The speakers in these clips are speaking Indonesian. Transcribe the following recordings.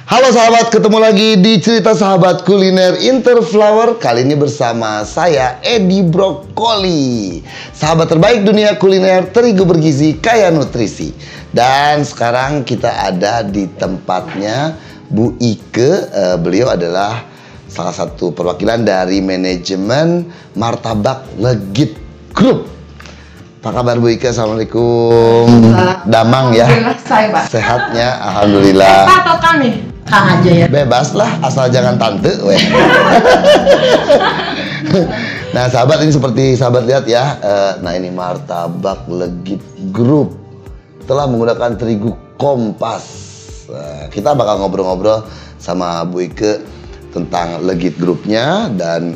Halo sahabat, ketemu lagi di Cerita Sahabat Kuliner Interflower. Kali ini bersama saya, Edi Brokoli, sahabat terbaik dunia kuliner, terigu bergizi, kaya nutrisi. Dan sekarang kita ada di tempatnya Bu Ike. Beliau adalah salah satu perwakilan dari manajemen Martabak Legit Group. Apa kabar Bu Ike? Assalamualaikum. Damang ya? Alhamdulillah, saya Pak. Sehatnya? Alhamdulillah. Pak atau Kang nih? Kang aja ya. Bebas lah, asal jangan tante. Weh. Nah sahabat, ini seperti sahabat lihat ya. Nah ini Martabak Legit Group telah menggunakan terigu Kompas. Kita bakal ngobrol-ngobrol sama Bu Ike tentang Legit Groupnya dan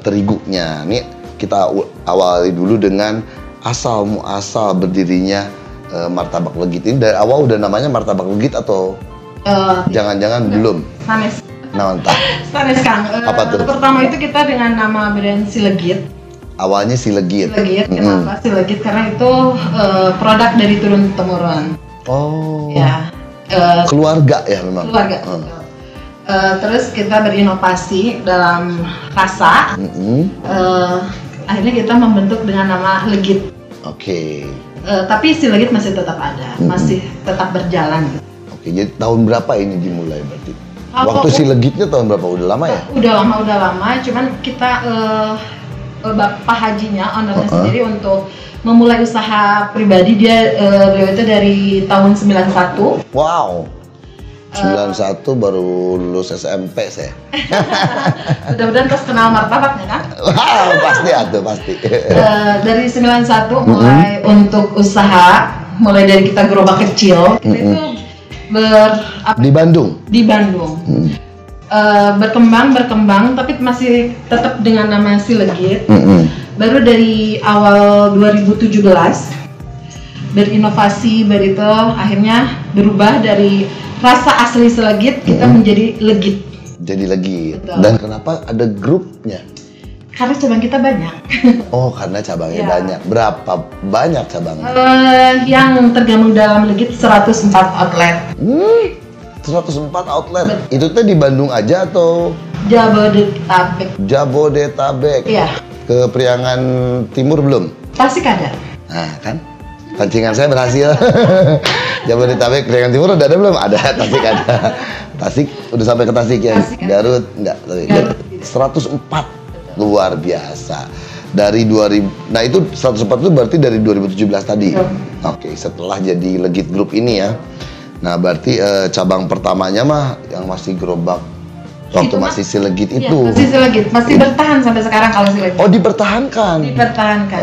terigunya. Nih kita awali dulu dengan asal muasal berdirinya Martabak Legit ini. Dari awal udah namanya Martabak Legit atau jangan-jangan belum? Sanes. Nah, entah. Sanes Kang. Apa tuh? Pertama itu kita dengan nama brand Silegit. Awalnya Silegit. Silegit. Kenapa Silegit? Karena itu produk dari turun temurun. Oh. Ya. Keluarga ya memang. Keluarga. Terus kita berinovasi dalam rasa. Akhirnya kita membentuk dengan nama Legit. Oke. Tapi Silegit masih tetap ada, masih tetap berjalan. Oke, jadi tahun berapa ini dimulai berarti? Kalau Waktu Silegitnya tahun berapa? Udah lama ya? Udah lama. Cuman kita Bapak Hajinya, ownernya sendiri untuk memulai usaha pribadi beliau itu dari tahun 91. Wow. 91 baru lulus SMP saya. Mudah-mudahan terus kenal martabaknya kan? Wow, pasti ada pasti. Dari 91 mulai untuk usaha, mulai dari kita gerobak kecil, kita itu Di Bandung. Di Bandung. Berkembang, tapi masih tetap dengan nama Silegit. Baru dari awal 2017 berinovasi, itu akhirnya berubah dari rasa asli Silegit kita menjadi Legit. Jadi Legit. Betul. Dan kenapa ada grupnya? Karena cabang kita banyak. Oh, karena cabangnya Ya. banyak. Berapa banyak cabangnya? Yang tergabung dalam Legit 104 outlet. 104 outlet. Itu tuh di Bandung aja atau Jabodetabek. Jabodetabek? Iya. Ke Priangan Timur belum? Tasik ada. Nah, kan? Pancingan saya berhasil. Jabodetabek, Priangan Timur udah ada belum? Ada, Tasik ada. Tasik udah sampai ke Tasik ya? Tasik ada. Garut enggak? Garut. 104. Luar biasa. Dari 2000, nah itu 104 itu berarti dari 2017 tadi. Oke, setelah jadi Legit Group ini ya. Nah, berarti cabang pertamanya mah yang masih gerobak waktu Itu masih Silegit Iya, itu. masih Silegit, masih bertahan sampai sekarang kalau Silegit. Oh, dipertahankan. Dipertahankan.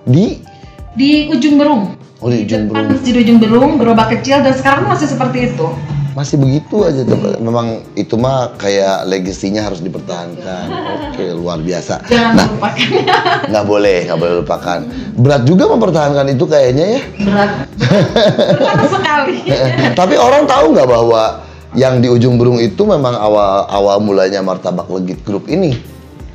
Di Ujung Berung. Oh, di Ujung depan Berung. Masjid Ujung Berung, gerobak kecil, dan sekarang masih seperti itu. Masih begitu aja. Memang itu mah kayak legasinya harus dipertahankan. Oke, luar biasa. Jangan Nah, lupakan. nggak boleh lupakan. Berat juga mempertahankan itu kayaknya ya. Berat sekali. Tapi orang tahu nggak bahwa yang di Ujung Berung itu memang awal mulanya Martabak Legit Group ini?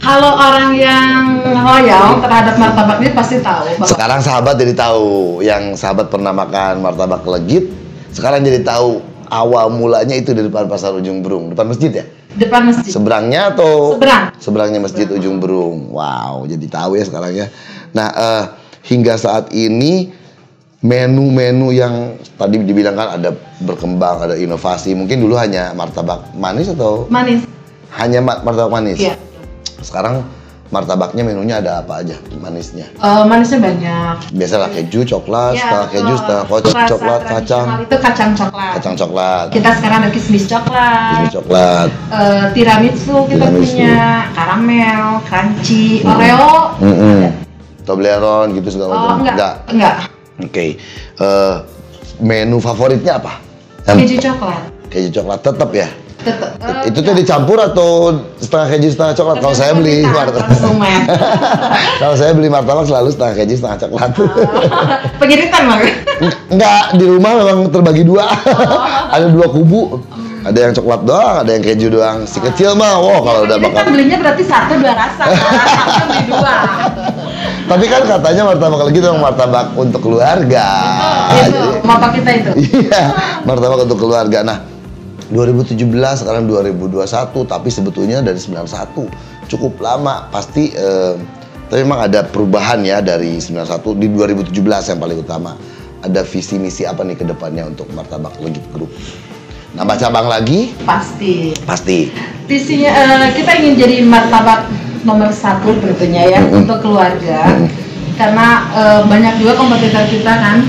Kalau orang yang loyal terhadap martabak ini pasti tahu. Sekarang sahabat jadi tahu. Yang sahabat pernah makan Martabak Legit, sekarang jadi tahu awal mulanya itu di depan Pasar Ujung Berung, depan masjid ya? Depan masjid. Seberangnya atau? Seberangnya Masjid Ujung Berung. Wow, jadi tahu ya sekarang ya. Nah, hingga saat ini menu-menu yang tadi dibilang kan ada berkembang, ada inovasi. Mungkin dulu hanya martabak manis atau? Manis. Hanya martabak manis? Iya. Sekarang martabaknya menunya ada apa aja manisnya? Manisnya banyak. Biasalah keju, coklat, Iya, setengah keju, betul. setengah Rasa coklat, kacang. tradisional itu kacang coklat. Kacang coklat, Kita sekarang ada kismis coklat. kismis coklat. Tiramisu kita Tiramisu. punya, karamel, crunchy, Oreo. Toblerone gitu segala Oh, macam. enggak. Oke. Menu favoritnya apa? Keju coklat. Keju coklat tetap ya? Tetap. Itu tuh dicampur atau setengah keju setengah coklat? Kalau saya beli martabak. Kalau saya beli martabak selalu setengah keju setengah coklat. Pengiritan mah. Enggak, di rumah memang terbagi dua. Ada dua kubu. Ada yang coklat doang, ada yang keju doang. Si kecil mah, wow kalau udah Ini makan. kan belinya berarti 1-2 rasa. Satu beli 2. Tapi kan katanya martabak lagi itu martabak untuk keluarga. Itu moto kita itu. Iya, martabak untuk keluarga. Nah, 2017 sekarang 2021, tapi sebetulnya dari 91 cukup lama pasti. Tapi memang ada perubahan ya dari 91 di 2017 yang paling utama. Ada visi misi apa nih ke depannya untuk Martabak Legit Group? Nambah cabang lagi? Pasti. Pasti. Visinya kita ingin jadi martabak nomor 1 tentunya ya untuk keluarga. Karena banyak juga kompetitor kita kan.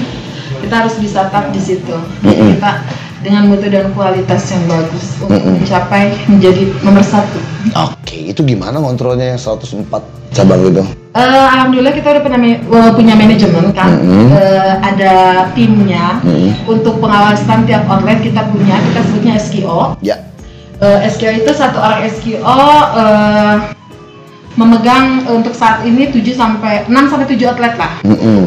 Kita harus bisa tetap di situ. Jadi kita dengan mutu dan kualitas yang bagus untuk mencapai menjadi nomor 1. Oke, itu gimana kontrolnya yang 104 cabang itu? Alhamdulillah kita udah punya manajemen kan. Ada timnya untuk pengawasan tiap outlet kita sebutnya SKO. Ya. SKO itu satu orang SKO memegang untuk saat ini 6 sampai 7 outlet lah.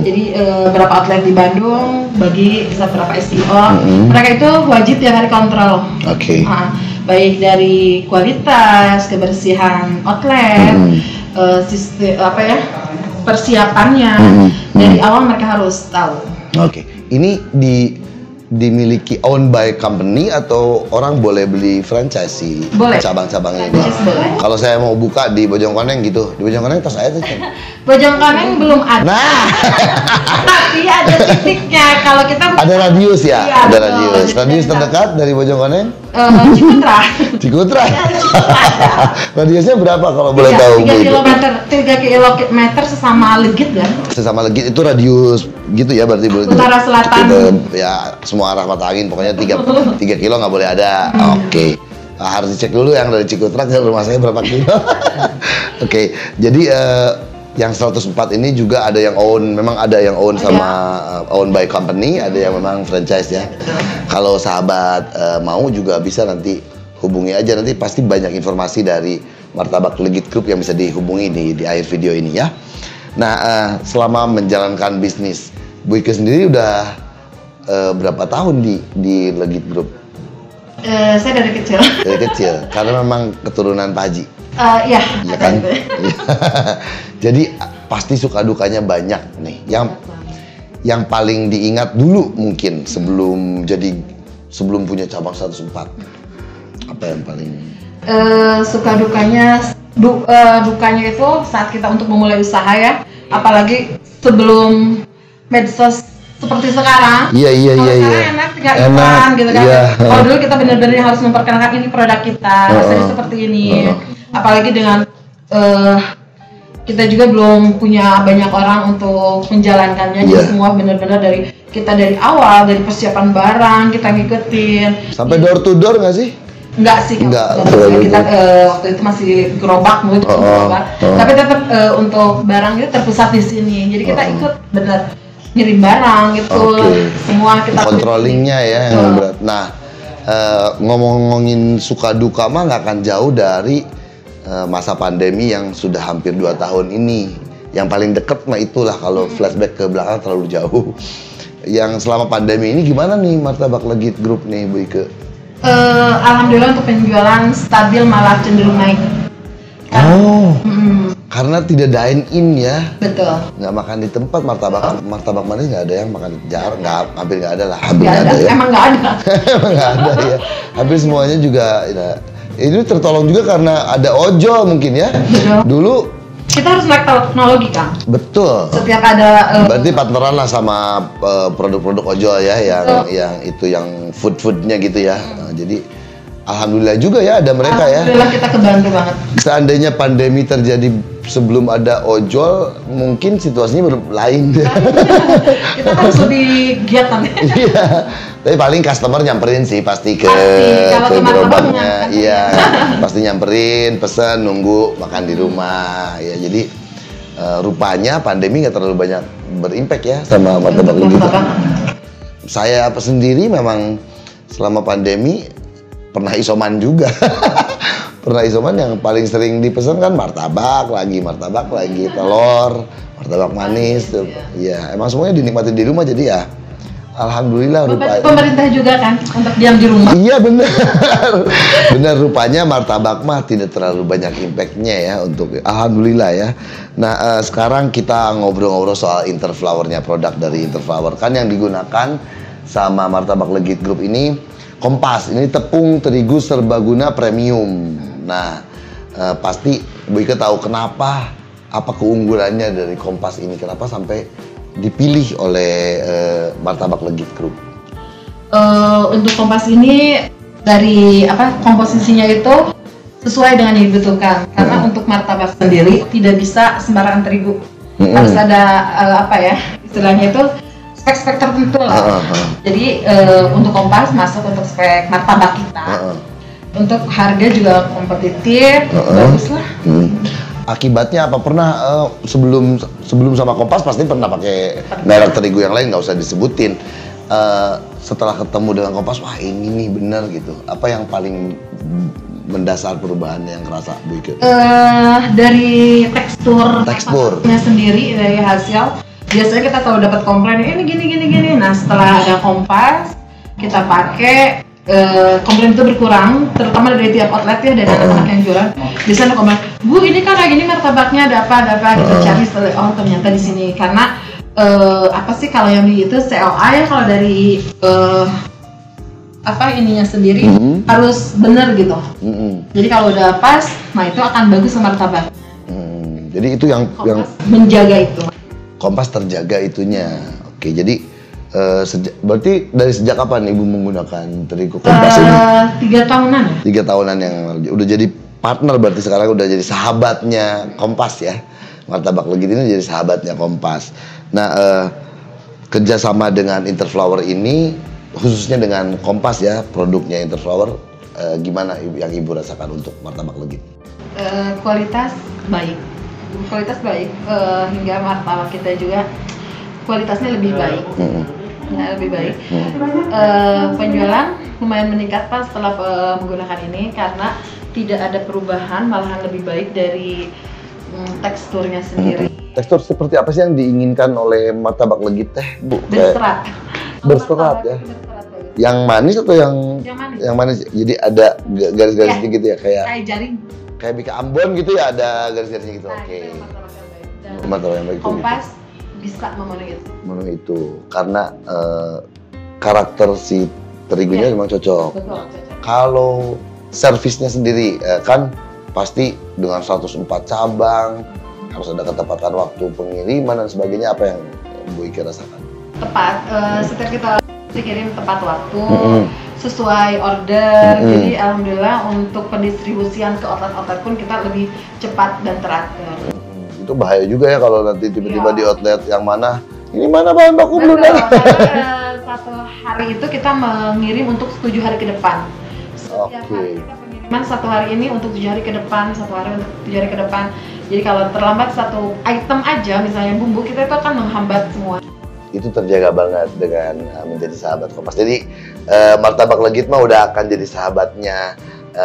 Jadi berapa outlet di Bandung bagi bisa berapa SKO. Mereka itu wajib tiap hari kontrol. Oke. Baik dari kualitas, kebersihan outlet, sistem persiapannya dari awal mereka harus tahu. Oke. Ini dimiliki own by company atau orang boleh beli franchise sih cabang-cabangnya ini? Kalau saya mau buka di Bojongkoneng gitu, di Bojongkoneng tos saya tuh. Bojongkoneng belum ada. Nah, tapi ada titiknya. Kalau kita ada radius ya, iya, ada radius. Radius terdekat dari Bojongkoneng? Cikutra. Cikutra. Radiusnya berapa kalau boleh tahu? 3 kilometer sesama Legit kan? Sesama Legit itu radius gitu ya berarti boleh. Utara selatan. Ya semua arah mata angin pokoknya 3 kilo nggak boleh ada. Oke. Harus dicek dulu yang dari Cikutra ke rumah saya berapa kilo. Oke. Jadi yang 104 ini juga ada yang own, memang ada yang own sama own by company, ada yang memang franchise ya. Kalau sahabat mau juga bisa nanti hubungi aja, nanti pasti banyak informasi dari Martabak Legit Group yang bisa dihubungi di akhir video ini ya. Nah, selama menjalankan bisnis, Bu Ike sendiri udah berapa tahun di Legit Group? Saya dari kecil. Dari kecil, karena memang keturunan Pak Haji. Iya. Iya kan? Jadi pasti suka dukanya banyak nih. Yang paling diingat dulu mungkin sebelum punya cabang 104. Apa yang paling? Suka dukanya itu saat kita untuk memulai usaha ya. Apalagi sebelum medsos seperti sekarang. Iya. Sekarang enak tinggal iklan gitu kan. Iya. Kalau dulu kita benar-benar harus memperkenalkan ini produk kita, rasanya seperti ini. Apalagi dengan kita juga belum punya banyak orang untuk menjalankannya. Jadi semua benar-benar dari awal, dari persiapan barang kita ngikutin. Sampai door to door nggak sih? Enggak sih, kita waktu itu masih gerobak mungkin tapi tetap untuk barang itu terpusat di sini. Jadi kita ikut benar ngirim barang gitu, semua kita controllingnya ya yang berat. Nah, ngomongin suka duka mah nggak akan jauh dari masa pandemi yang sudah hampir 2 tahun ini. Yang paling deket mah itulah, kalau flashback ke belakang terlalu jauh. Yang selama pandemi ini gimana nih Martabak Legit Group nih Bu Ike? Alhamdulillah untuk penjualan stabil, malah cenderung naik. Karena tidak dine in ya. Betul. Nggak makan di tempat, martabak manis nggak ada yang makan, jarang, hampir nggak ada lah. Hampir nggak ada ya. Emang nggak ada. Emang nggak ada ya. Hampir semuanya juga. Ya, ini tertolong juga karena ada ojol mungkin ya. Betul. Dulu kita harus melek teknologi kan. Betul. Setiap ada. Berarti partneran lah sama produk-produk ojol ya, yang foodnya gitu ya. Jadi alhamdulillah juga ya ada mereka ya. Alhamdulillah kita kebantu banget. Seandainya pandemi terjadi sebelum ada ojol, mungkin situasinya lain. Kita harus lebih giat kan. Iya. Tapi paling customer nyamperin sih pasti ke gerobaknya. Iya. Pasti nyamperin, pesan, nunggu, makan di rumah. Ya jadi rupanya pandemi nggak terlalu banyak berimpact ya sama martabak gitu. Saya sendiri memang selama pandemi pernah isoman juga. Pernah isoman, yang paling sering dipesan kan martabak lagi, telur, martabak manis. Iya, emang semuanya dinikmati di rumah, jadi ya alhamdulillah. Pemerintah juga kan untuk diam di rumah. Iya benar. Benar, rupanya martabak mah tidak terlalu banyak impactnya ya untuk alhamdulillah ya. Nah sekarang kita ngobrol-ngobrol soal Interflowernya, produk dari Interflower kan yang digunakan sama Martabak Legit Group ini Kompas, ini tepung terigu serbaguna premium. Nah, pasti Bu Ike tahu kenapa, apa keunggulannya dari Kompas ini, kenapa sampai dipilih oleh Martabak Legit Group. Untuk Kompas ini dari komposisinya itu sesuai dengan yang dibutuhkan. Karena untuk martabak sendiri tidak bisa sembarangan terigu. Harus ada istilahnya itu spek-spek tertentu lah. Jadi untuk Kompas masuk untuk spek martabak kita. Untuk harga juga kompetitif, bagus lah. Akibatnya apa? Pernah sebelum sama Kompas pasti pernah pakai merek terigu yang lain, nggak usah disebutin. Setelah ketemu dengan Kompas, wah ini nih bener gitu. Apa yang paling mendasar perubahan yang kerasa Bu Ike? Dari teksturnya sendiri, dari hasil. Biasanya kita selalu dapat komplain, ini gini. Nah setelah ada Kompas, kita pakai, komplain itu berkurang, terutama dari tiap outlet ya, dari anak-anak yang jualan. Biasanya komplain, Bu ini kan kayak gini martabaknya ada apa, kita cari setelah, oh ternyata di sini. Karena kalau yang di itu CLA ya, kalau dari ininya sendiri harus bener gitu. Jadi kalau udah pas, nah itu akan bagus martabak. Jadi itu yang menjaga itu. Kompas terjaga itunya. Oke, jadi berarti dari sejak kapan Ibu menggunakan terigu Kompas ini? 3 tahunan ya? 3 tahunan yang lalu. Udah jadi partner, berarti sekarang udah jadi sahabatnya Kompas ya. Martabak Legit ini jadi sahabatnya Kompas. Nah, kerjasama dengan Interflower ini, khususnya dengan Kompas ya, produknya Interflower, gimana yang Ibu rasakan untuk Martabak Legit? Kualitas baik, hingga martabak kita juga kualitasnya lebih baik. Penjualan lumayan meningkat Pak setelah menggunakan ini, karena tidak ada perubahan, malahan lebih baik dari teksturnya sendiri. Tekstur seperti apa sih yang diinginkan oleh Martabak Legit teh, Bu? Berserat ya. Yang manis atau yang manis? Jadi ada garis-garisnya gitu ya, kayak jaring. Kayak Bika Ambon gitu ya, ada garis-garisnya gitu. Nah, Oke. Martabak yang baik. Itu Kompas gitu. bisa memenuhi itu. Memenuhi itu karena karakter si terigunya memang cocok. Betul, cocok. Kalau servisnya sendiri kan pasti dengan 104 cabang, harus ada ketepatan waktu pengiriman dan sebagainya. Apa yang Bu Ike rasakan? Tepat, setiap kita dikirim tepat waktu, sesuai order. Jadi alhamdulillah untuk pendistribusian ke outlet-outlet pun kita lebih cepat dan teratur. Itu bahaya juga ya kalau nanti tiba-tiba di outlet yang mana, ini mana bahan baku belum ada. Satu hari itu kita mengirim untuk 7 hari ke depan. Setiap hari kita pengiriman 1 hari ini untuk 7 hari ke depan, 1 hari untuk 7 hari ke depan. Jadi kalau terlambat 1 item aja, misalnya bumbu, kita itu akan menghambat semua. Itu terjaga banget dengan menjadi sahabat Kompas. Jadi Martabak Legit mah udah akan jadi sahabatnya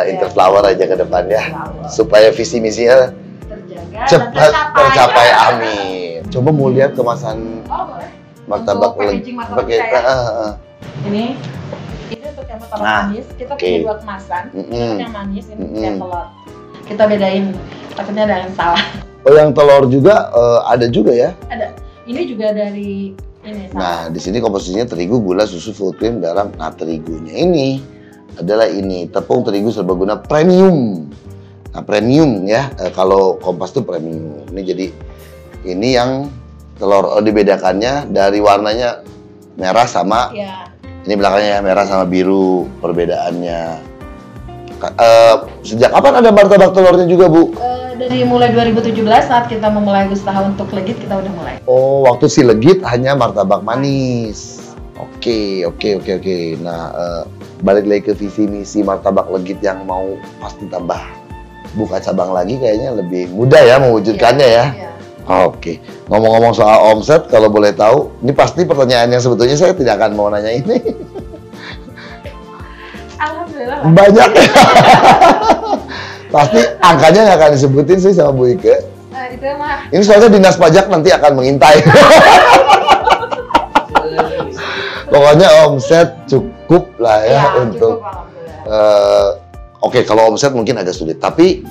Interflower aja ke depan ya, supaya visi misinya cepat tercapai. Amin. Coba mau lihat kemasan Martabak Legit. Ini untuk yang martabak manis, kita punya 2 kemasan. Yang manis, ini yang telur. Kita bedain, takutnya ada yang salah. Oh, yang telur juga ada juga ya? Ada. Ini juga dari ini. Nah, di sini komposisinya terigu, gula, susu, full cream, garam. Nah, terigunya ini adalah ini tepung terigu serbaguna premium. Nah, premium ya. Kalau Kompas tuh premium. Ini jadi ini yang telur dibedakannya dari warnanya merah sama ini belakangnya merah sama biru perbedaannya. Sejak kapan ada martabak telurnya juga, Bu? Dari mulai 2017 saat kita memulai usaha untuk Legit, kita udah mulai. Oh, waktu si Legit hanya martabak manis. Oke. Nah, balik lagi ke visi misi Martabak Legit yang mau pasti tambah buka cabang lagi, kayaknya lebih mudah ya mewujudkannya ya. Oke. Ngomong-ngomong soal omset, kalau boleh tahu, ini pasti pertanyaan yang sebetulnya saya tidak akan mau nanya ini. Alhamdulillah. Banyak. Pasti angkanya nggak akan disebutin sih sama Bu Ike. Itu mah. Ini soalnya dinas pajak nanti akan mengintai. Pokoknya omset cukup lah ya untuk. Oke, kalau omset mungkin agak sulit. Tapi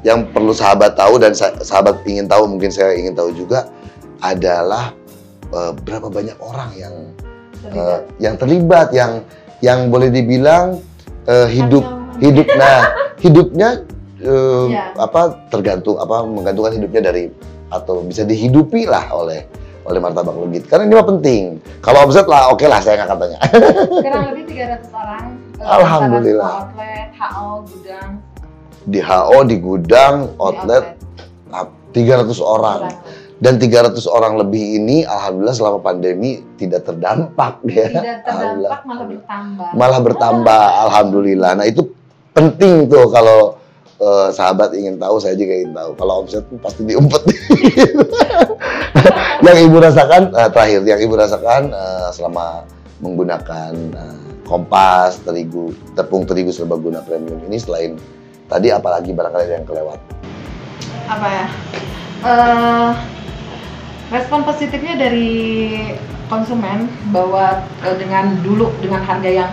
yang perlu sahabat tahu dan sahabat ingin tahu, mungkin saya ingin tahu juga adalah berapa banyak orang yang terlibat, yang boleh dibilang hidupnya tergantung menggantungkan hidupnya dari atau bisa dihidupi lah oleh martabak legit. Karena ini mah penting. Kalau omset lah oke lah saya nggak katanya. Kurang lebih 300 orang. Alhamdulillah. Outlet, HO, gudang. Di HO, di gudang, outlet. 300 orang. Dan 300 orang lebih ini alhamdulillah selama pandemi tidak terdampak ya. Tidak terdampak, malah bertambah. Malah bertambah, alhamdulillah. Nah, itu penting tuh kalau sahabat ingin tahu, saya juga ingin tahu. Kalau omset pasti diumpet. Yang Ibu rasakan terakhir, yang Ibu rasakan selama menggunakan Kompas, tepung terigu serbaguna premium ini, selain tadi apalagi barangkali yang kelewat? Apa ya? Respon positifnya dari konsumen bahwa dengan harga yang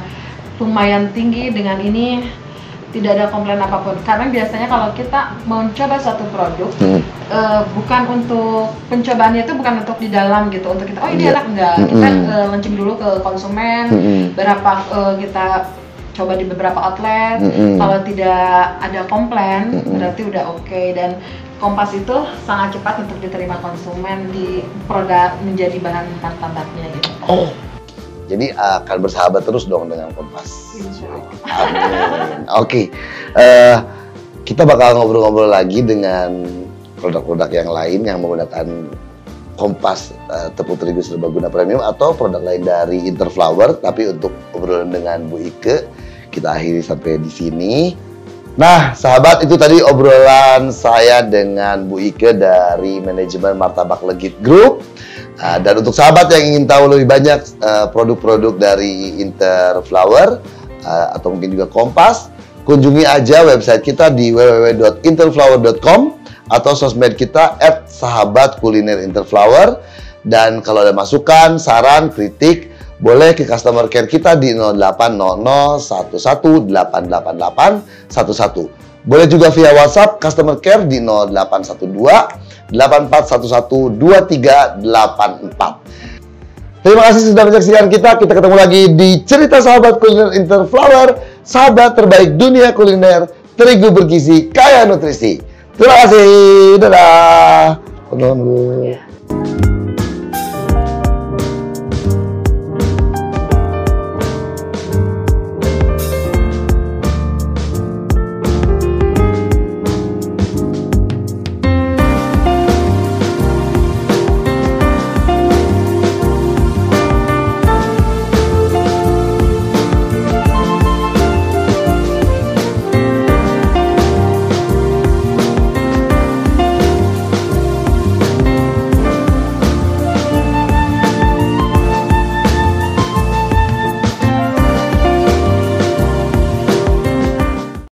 lumayan tinggi, dengan ini tidak ada komplain apapun. Karena biasanya kalau kita mencoba suatu produk, bukan untuk pencobaannya itu bukan untuk di dalam gitu, untuk kita ini enak enggak, kita launching dulu ke konsumen, kita coba di beberapa outlet, kalau tidak ada komplain berarti udah oke. Dan Kompas itu sangat cepat untuk diterima konsumen di produk menjadi bahan martabaknya gitu. Oh, jadi akan bersahabat terus dong dengan Kompas. Amin. Oke, kita bakal ngobrol-ngobrol lagi dengan produk-produk yang lain yang menggunakan Kompas tepung terigu serbaguna premium atau produk lain dari Interflower. Tapi untuk obrolan dengan Bu Ike, kita akhiri sampai di sini. Nah, sahabat, itu tadi obrolan saya dengan Bu Ike dari manajemen Martabak Legit Group. Dan untuk sahabat yang ingin tahu lebih banyak produk-produk dari Interflower atau mungkin juga Kompas, kunjungi aja website kita di www.interflower.com atau sosmed kita @sahabatkulinerinterflower. Dan kalau ada masukan, saran, kritik, boleh ke customer care kita di 080011888811. Boleh juga via WhatsApp customer care di 0812-8411-2384. Terima kasih sudah menyaksikan kita. Kita ketemu lagi di cerita sahabat kuliner Interflower, sahabat terbaik dunia kuliner, terigu bergizi, kaya nutrisi. Terima kasih. Dadah.